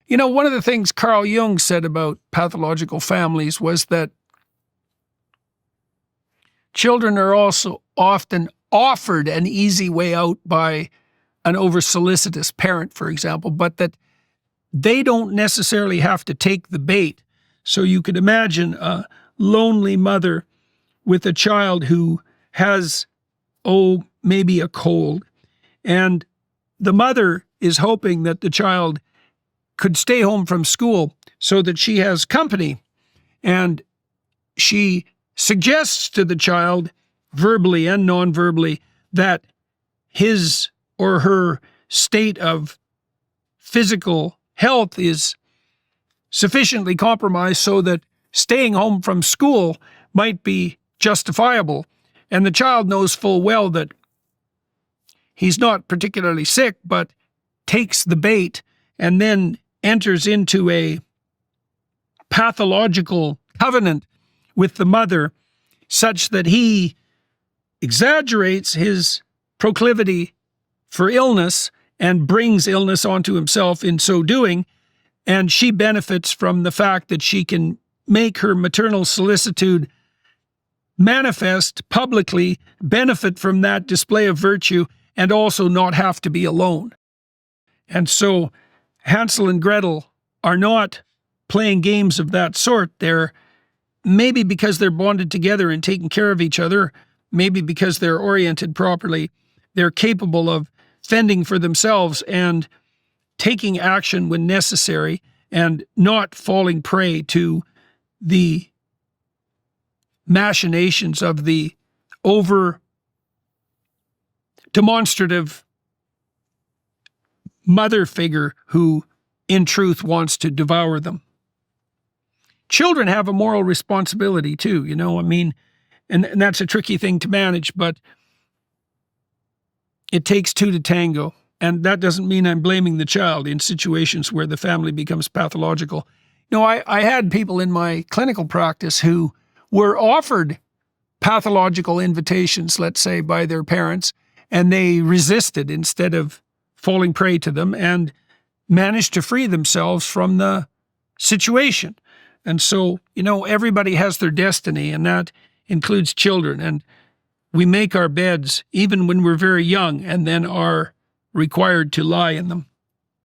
You know, one of the things Carl Jung said about pathological families was that children are also often offered an easy way out by an over-solicitous parent, for example, but that they don't necessarily have to take the bait. So you could imagine a lonely mother with a child who has, maybe a cold, and the mother is hoping that the child could stay home from school so that she has company. And she suggests to the child, verbally and non-verbally, that his or her state of physical health is sufficiently compromised so that staying home from school might be justifiable. And the child knows full well that he's not particularly sick, but takes the bait and then enters into a pathological covenant with the mother such that he exaggerates his proclivity for illness and brings illness onto himself in so doing, and she benefits from the fact that she can make her maternal solicitude manifest publicly, benefit from that display of virtue, and also not have to be alone. And so Hansel and Gretel are not playing games of that sort. They're maybe because they're bonded together and taking care of each other, maybe because they're oriented properly, they're capable of fending for themselves and taking action when necessary and not falling prey to the machinations of the over demonstrative mother figure who in truth wants to devour them. Children have a moral responsibility too, and that's a tricky thing to manage, but it takes two to tango. And that doesn't mean I'm blaming the child in situations where the family becomes pathological. I had people in my clinical practice who were offered pathological invitations, let's say, by their parents, and they resisted instead of falling prey to them and managed to free themselves from the situation. And so, everybody has their destiny, and that includes children. And we make our beds even when we're very young and then are required to lie in them.